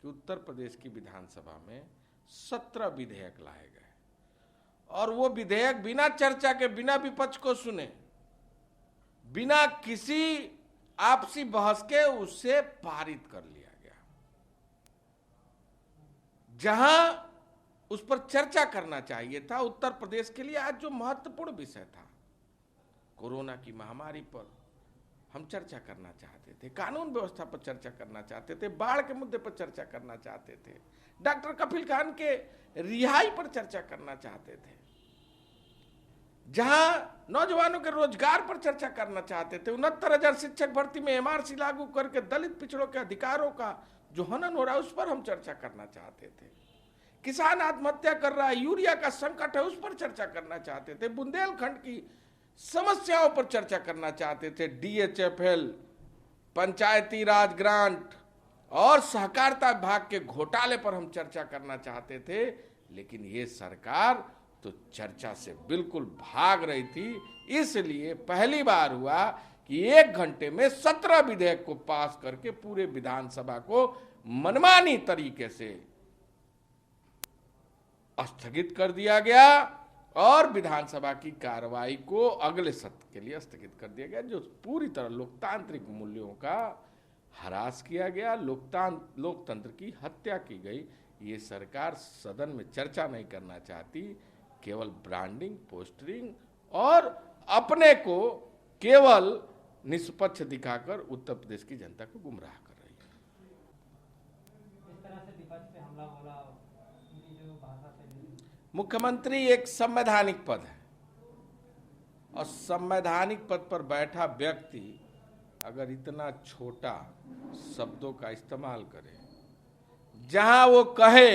कि उत्तर प्रदेश की विधानसभा में 17 विधेयक लाए गए और वो विधेयक बिना चर्चा के, बिना विपक्ष को सुने, बिना किसी आपसी बहस के उससे पारित कर लिया गया। जहां उस पर चर्चा करना चाहिए था, उत्तर प्रदेश के लिए आज जो महत्वपूर्ण विषय था, कोरोना की महामारी पर हम चर्चा करना चाहते थे, कानून व्यवस्था पर चर्चा करना चाहते थे, बाढ़ के मुद्दे पर चर्चा करना चाहते थे, डॉक्टर कफील खान के रिहाई पर चर्चा करना चाहते थे, जहां नौजवानों के रोजगार पर चर्चा करना चाहते थे, 69,000 शिक्षक भर्ती में एमआरसी लागू करके दलित पिछड़ों के अधिकारों का जो हनन हो रहा है उस पर हम चर्चा करना चाहते थे, किसान आत्महत्या कर रहा है, यूरिया का संकट है उस पर चर्चा करना चाहते थे, बुंदेलखंड की समस्याओं पर चर्चा करना चाहते थे, डीएचएफएल, पंचायती राज ग्रांट और सहकारिता विभाग के घोटाले पर हम चर्चा करना चाहते थे। लेकिन ये सरकार तो चर्चा से बिल्कुल भाग रही थी। इसलिए पहली बार हुआ कि 1 घंटे में 17 विधेयक को पास करके पूरे विधानसभा को मनमानी तरीके से स्थगित कर दिया गया और विधानसभा की कार्रवाई को अगले सत्र के लिए स्थगित कर दिया गया, जो पूरी तरह लोकतांत्रिक मूल्यों का ह्रास किया गया, लोकतंत्र की हत्या की गई। ये सरकार सदन में चर्चा नहीं करना चाहती, केवल ब्रांडिंग, पोस्टरिंग और अपने को केवल निष्पक्ष दिखाकर उत्तर प्रदेश की जनता को गुमराह कर रही है। इस तरह से विपक्ष पे हमला हो रहा, मुख्यमंत्री एक संवैधानिक पद है और संवैधानिक पद पर बैठा व्यक्ति अगर इतना छोटा शब्दों का इस्तेमाल करे, जहां वो कहे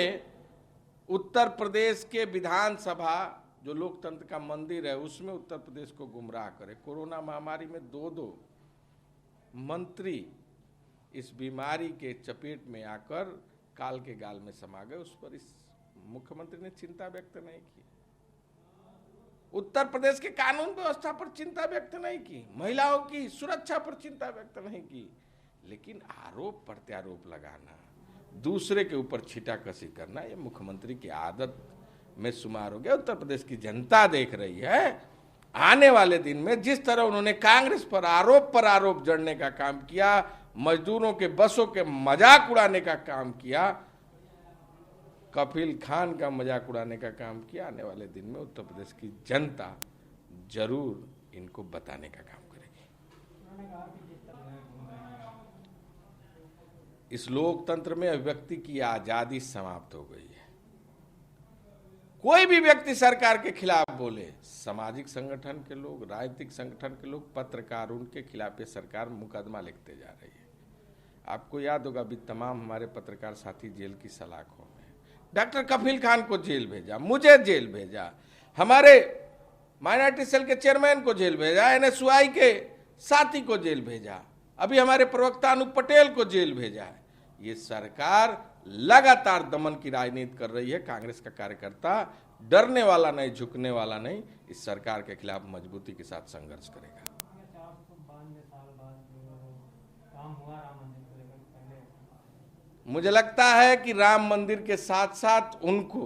उत्तर प्रदेश के विधानसभा जो लोकतंत्र का मंदिर है उसमें उत्तर प्रदेश को गुमराह करे, कोरोना महामारी में 2 मंत्री इस बीमारी के चपेट में आकर काल के गाल में समा गए, उस पर इस मुख्यमंत्री ने चिंता व्यक्त नहीं की। उत्तर प्रदेश के कानून व्यवस्था पर चिंता व्यक्त नहीं की, महिलाओं की सुरक्षा पर चिंता व्यक्त नहीं की। लेकिन आरोप प्रत्यारोप लगाना, दूसरे के ऊपर छिटाकशी करना, ये मुख्यमंत्री की आदत में शुमार हो गया। उत्तर प्रदेश की जनता देख रही है आने वाले दिन में जिस तरह उन्होंने कांग्रेस पर आरोप जड़ने का काम किया, मजदूरों के बसों के मजाक उड़ाने का काम किया, कफील खान का मजाक उड़ाने का काम किया, आने वाले दिन में उत्तर प्रदेश की जनता जरूर इनको बताने का काम करेगी। इस लोकतंत्र में अभिव्यक्ति की आजादी समाप्त हो गई है। कोई भी व्यक्ति सरकार के खिलाफ बोले, सामाजिक संगठन के लोग, राजनीतिक संगठन के लोग, पत्रकार, उनके खिलाफ ये सरकार मुकदमा लिखते जा रही है। आपको याद होगा अभी तमाम हमारे पत्रकार साथी जेल की सलाखों में, डॉक्टर कफील खान को जेल भेजा, मुझे जेल भेजा, हमारे माइनॉरिटी सेल के चेयरमैन को जेल भेजा, एनएसयूआई के साथी को जेल भेजा, अभी हमारे प्रवक्ता अनूप पटेल को जेल भेजा है। ये सरकार लगातार दमन की राजनीति कर रही है। कांग्रेस का कार्यकर्ता डरने वाला नहीं, झुकने वाला नहीं, इस सरकार के खिलाफ मजबूती के साथ संघर्ष करेगा। मुझे लगता है कि राम मंदिर के साथ साथ उनको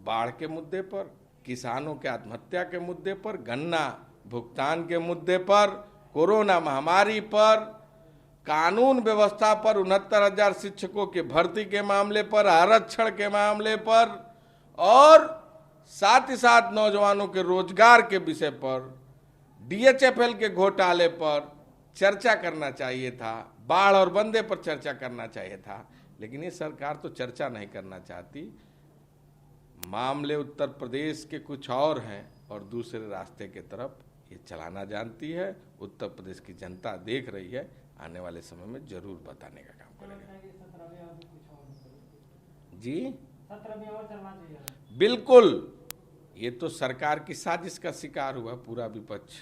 बाढ़ के मुद्दे पर, किसानों के आत्महत्या के मुद्दे पर, गन्ना भुगतान के मुद्दे पर, कोरोना महामारी पर, कानून व्यवस्था पर, 69,000 शिक्षकों के भर्ती के मामले पर, आरक्षण के मामले पर और साथ ही साथ नौजवानों के रोजगार के विषय पर, डीएचएफएल के घोटाले पर चर्चा करना चाहिए था, बाढ़ और बंदे पर चर्चा करना चाहिए था। लेकिन ये सरकार तो चर्चा नहीं करना चाहती। मामले उत्तर प्रदेश के कुछ और हैं और दूसरे रास्ते के तरफ ये चलाना जानती है। उत्तर प्रदेश की जनता देख रही है, आने वाले समय में जरूर बताने का काम करेगा। जी बिल्कुल, ये तो सरकार की साजिश का शिकार हुआ पूरा विपक्ष।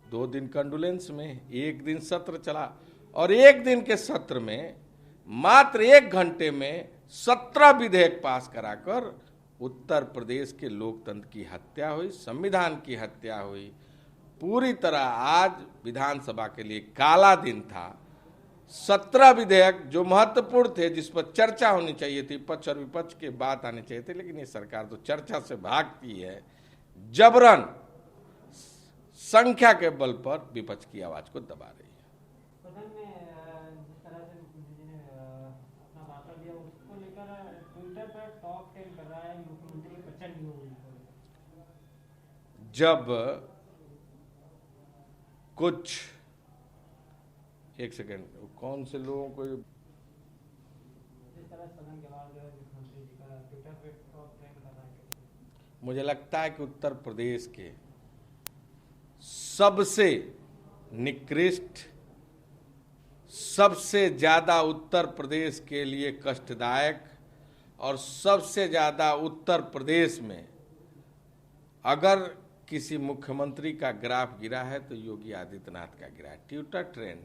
2 दिन कंडोलेंस में, 1 दिन सत्र चला और 1 दिन के सत्र में मात्र 1 घंटे में 17 विधेयक पास कराकर उत्तर प्रदेश के लोकतंत्र की हत्या हुई, संविधान की हत्या हुई। पूरी तरह आज विधानसभा के लिए काला दिन था 17 विधेयक जो महत्वपूर्ण थे, जिस पर चर्चा होनी चाहिए थी, पक्ष और विपक्ष के बात आने चाहिए थे, लेकिन ये सरकार तो चर्चा से भागती है, जबरन संख्या के बल पर विपक्ष की आवाज को दबा रही है। सदन में जिस तरह से मुख्यमंत्री जी ने अपना भाषण दिया, उसको लेकर ट्विटर पर टॉप 10 कर रहा है मुख्यमंत्री प्रचंड योग। जब कुछ एक सेकेंड, कौन से लोगों को, जिस तरह सदन के बाद मुख्यमंत्री जी का ट्विटर पे टॉप 10 कर रहा है, मुझे लगता है कि उत्तर प्रदेश के सबसे निकृष्ट, सबसे ज्यादा उत्तर प्रदेश के लिए कष्टदायक और सबसे ज्यादा उत्तर प्रदेश में अगर किसी मुख्यमंत्री का ग्राफ गिरा है तो योगी आदित्यनाथ का गिरा है। ट्विटर ट्रेंड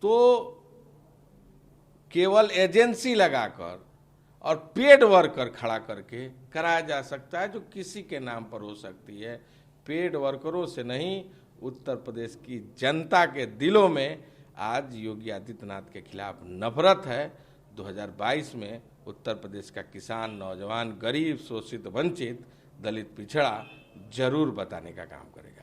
तो केवल एजेंसी लगाकर और पेड वर्कर खड़ा करके कराया जा सकता है, जो किसी के नाम पर हो सकती है। पेड वर्करों से नहीं, उत्तर प्रदेश की जनता के दिलों में आज योगी आदित्यनाथ के खिलाफ नफरत है। 2022 में उत्तर प्रदेश का किसान, नौजवान, गरीब, शोषित, वंचित, दलित, पिछड़ा जरूर बताने का काम करेगा।